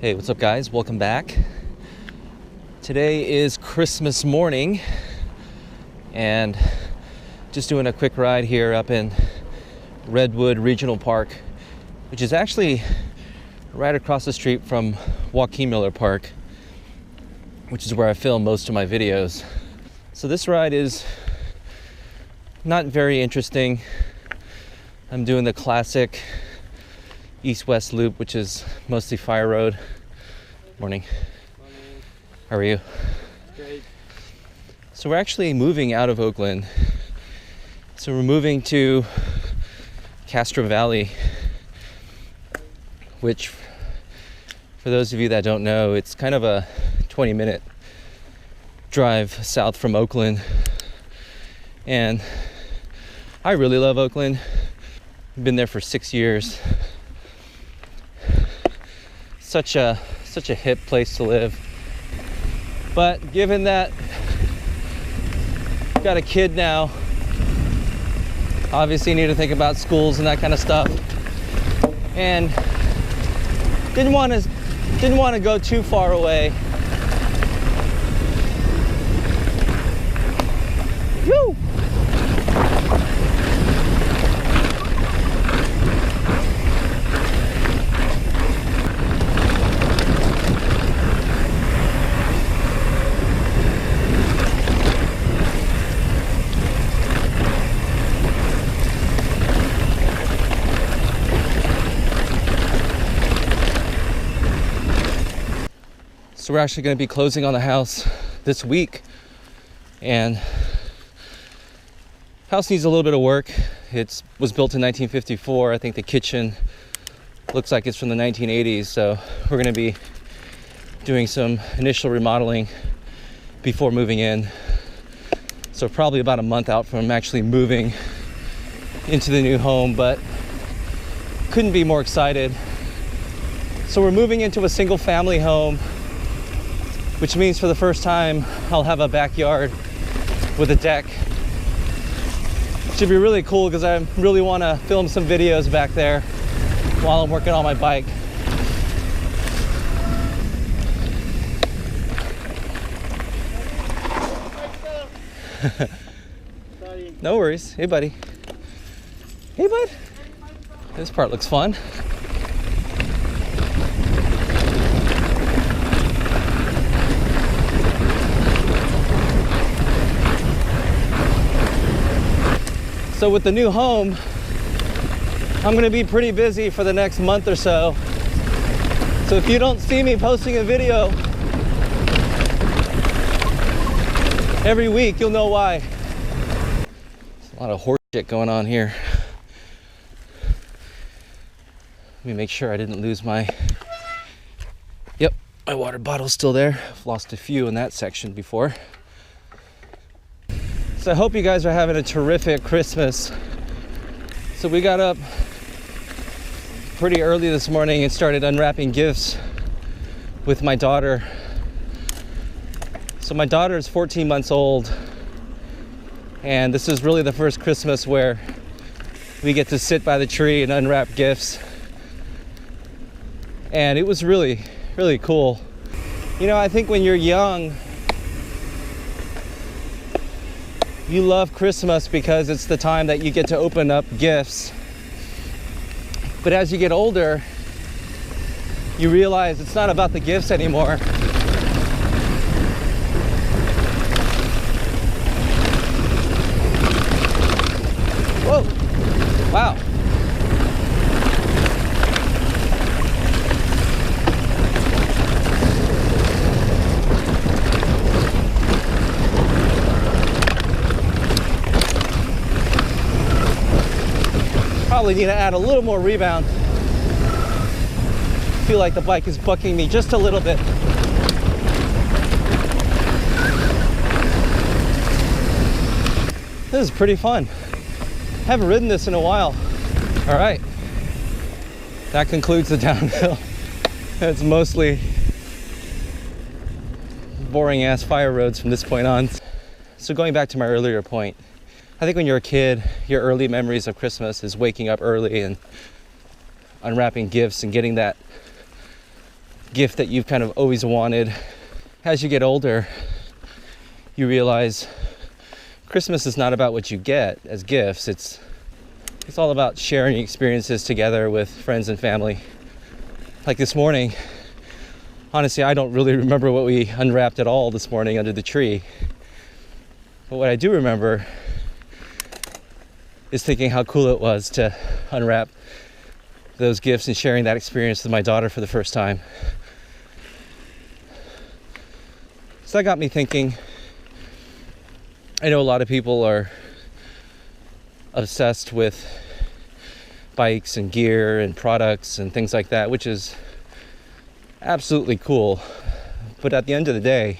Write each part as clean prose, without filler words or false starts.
Hey, what's up guys? Welcome back. Today is Christmas morning and just doing a quick ride here up in Redwood Regional Park, which is actually right across the street from Joaquin Miller Park, which is where I film most of my videos. So this ride is not very interesting. I'm doing the classic east-west loop, which is mostly fire road. Morning. How are you? Great. So we're actually moving out of Oakland. So we're moving to Castro Valley, which, for those of you that don't know, it's kind of a 20-minute drive south from Oakland. And I really love Oakland. I've been there for 6 years. Such a hip place to live. But given that I've got a kid now, obviously need to think about schools and that kind of stuff. And didn't want to go too far away. Woo! So we're actually going to be closing on the house this week, and house needs a little bit of work. It was built in 1954. I think the kitchen looks like it's from the 1980s, so we're going to be doing some initial remodeling before moving in. So probably about a month out from actually moving into the new home, but couldn't be more excited. So we're moving into a single family home, which means for the first time I'll have a backyard with a deck. Should be really cool because I really want to film some videos back there while I'm working on my bike. No worries. Hey buddy. Hey bud. This part looks fun. So with the new home, I'm gonna be pretty busy for the next month or so. So if you don't see me posting a video every week, you'll know why. There's a lot of horse shit going on here. Let me make sure I didn't lose my water bottle's still there. I've lost a few in that section before. So I hope you guys are having a terrific Christmas. So we got up pretty early this morning and started unwrapping gifts with my daughter. So my daughter is 14 months old, and this is really the first Christmas where we get to sit by the tree and unwrap gifts. And it was really, really cool. You know, I think when you're young, you love Christmas because it's the time that you get to open up gifts. But as you get older, you realize it's not about the gifts anymore. Whoa! Wow. Probably need to add a little more rebound. I feel like the bike is bucking me just a little bit. This is pretty fun. Haven't ridden this in a while. All right, that concludes the downhill. It's mostly boring ass fire roads from this point on. So going back to my earlier point, I think when you're a kid, your early memories of Christmas is waking up early and unwrapping gifts and getting that gift that you've kind of always wanted. As you get older, you realize Christmas is not about what you get as gifts. It's all about sharing experiences together with friends and family. Like this morning, honestly, I don't really remember what we unwrapped at all this morning under the tree. But what I do remember is thinking how cool it was to unwrap those gifts and sharing that experience with my daughter for the first time. So that got me thinking. I know a lot of people are obsessed with bikes and gear and products and things like that, which is absolutely cool. But at the end of the day,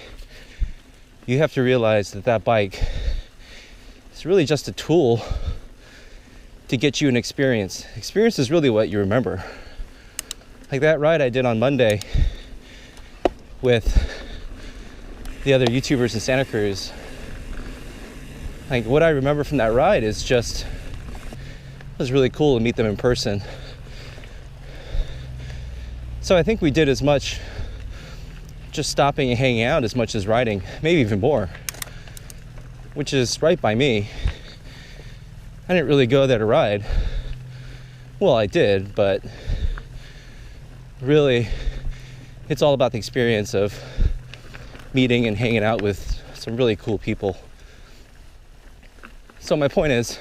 you have to realize that that bike is really just a tool to get you an experience. Experience is really what you remember. Like that ride I did on Monday with the other YouTubers in Santa Cruz. Like what I remember from that ride is just, it was really cool to meet them in person. So I think we did as much just stopping and hanging out as much as riding, maybe even more, which is right by me. I didn't really go there to ride. Well, I did, but really it's all about the experience of meeting and hanging out with some really cool people. So my point is,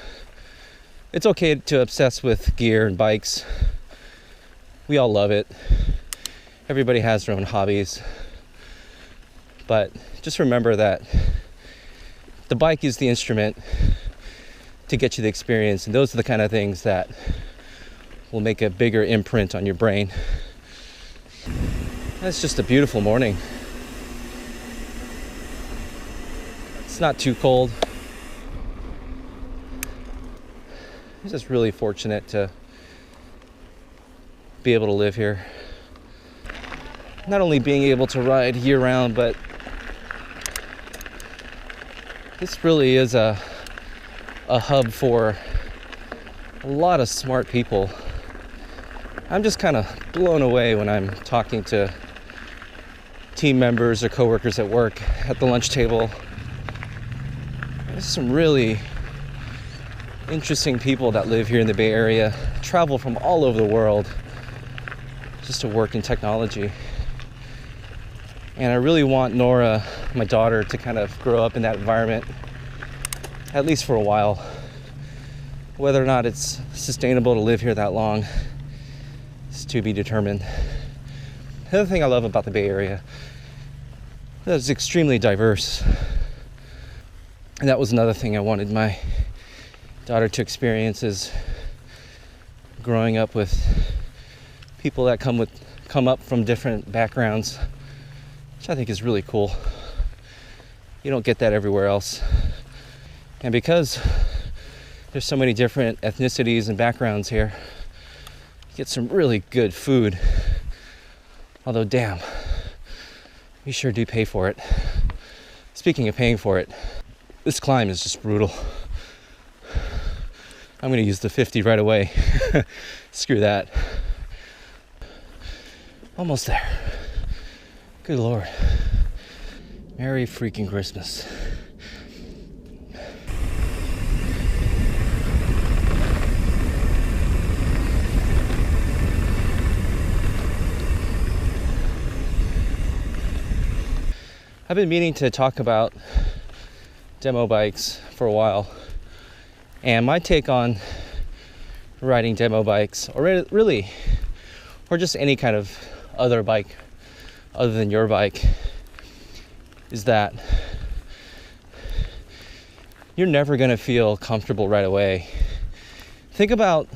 it's okay to obsess with gear and bikes. We all love it. Everybody has their own hobbies. But just remember that the bike is the instrument to get you the experience, and those are the kind of things that will make a bigger imprint on your brain. It's just a beautiful morning. It's not too cold. I'm just really fortunate to be able to live here. Not only being able to ride year-round, but this really is a hub for a lot of smart people. I'm just kind of blown away when I'm talking to team members or coworkers at work at the lunch table. There's some really interesting people that live here in the Bay Area, travel from all over the world just to work in technology. And I really want Nora, my daughter, to kind of grow up in that environment, at least for a while. Whether or not it's sustainable to live here that long is to be determined. The other thing I love about the Bay Area is it's extremely diverse. And that was another thing I wanted my daughter to experience, is growing up with people that come up from different backgrounds, which I think is really cool. You don't get that everywhere else. And because there's so many different ethnicities and backgrounds here, you get some really good food. Although, damn, you sure do pay for it. Speaking of paying for it, this climb is just brutal. I'm gonna use the 50 right away. Screw that. Almost there. Good Lord. Merry freaking Christmas. I've been meaning to talk about demo bikes for a while, and my take on riding demo bikes, or really, or just any kind of other bike other than your bike, is that you're never going to feel comfortable right away. Think about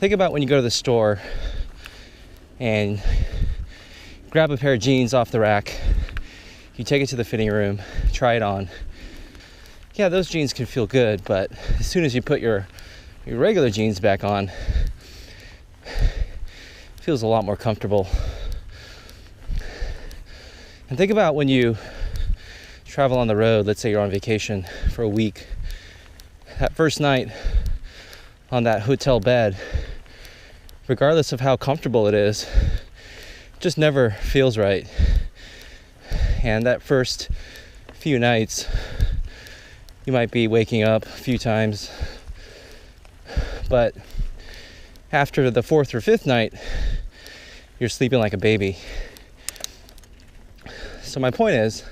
when you go to the store and grab a pair of jeans off the rack. You take it to the fitting room, try it on. Yeah, those jeans can feel good, but as soon as you put your regular jeans back on, it feels a lot more comfortable. And think about when you travel on the road, let's say you're on vacation for a week. That first night on that hotel bed, regardless of how comfortable it is, just never feels right. And that first few nights, you might be waking up a few times, but after the 4th or 5th night, you're sleeping like a baby. So my point is,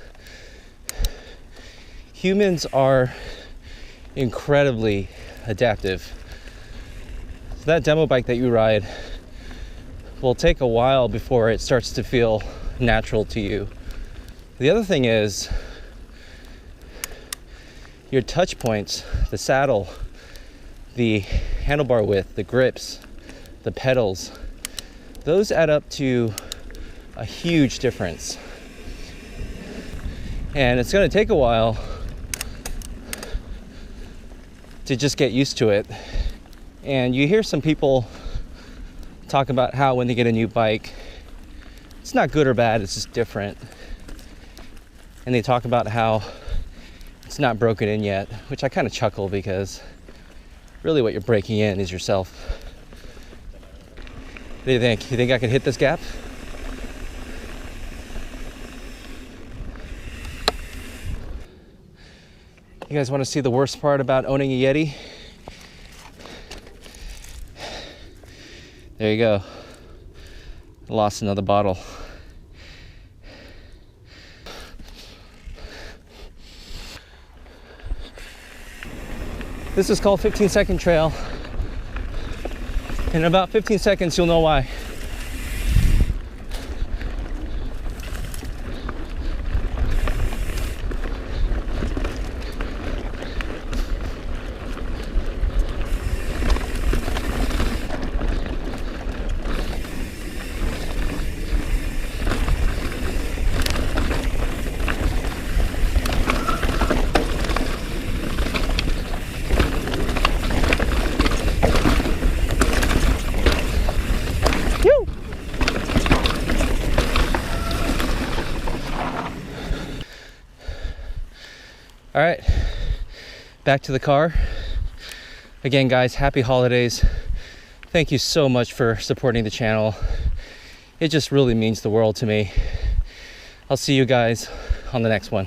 humans are incredibly adaptive. So that demo bike that you ride will take a while before it starts to feel natural to you. The other thing is your touch points, the saddle, the handlebar width, the grips, the pedals, those add up to a huge difference. And it's going to take a while to just get used to it. And you hear some people talk about how when they get a new bike, it's not good or bad, it's just different. And they talk about how it's not broken in yet, which I kind of chuckle because really what you're breaking in is yourself. What do you think? You think I can hit this gap? You guys want to see the worst part about owning a Yeti? There you go. I lost another bottle. This is called 15-second trail. In about 15 seconds, you'll know why. All right, back to the car. Again, guys, happy holidays. Thank you so much for supporting the channel. It just really means the world to me. I'll see you guys on the next one.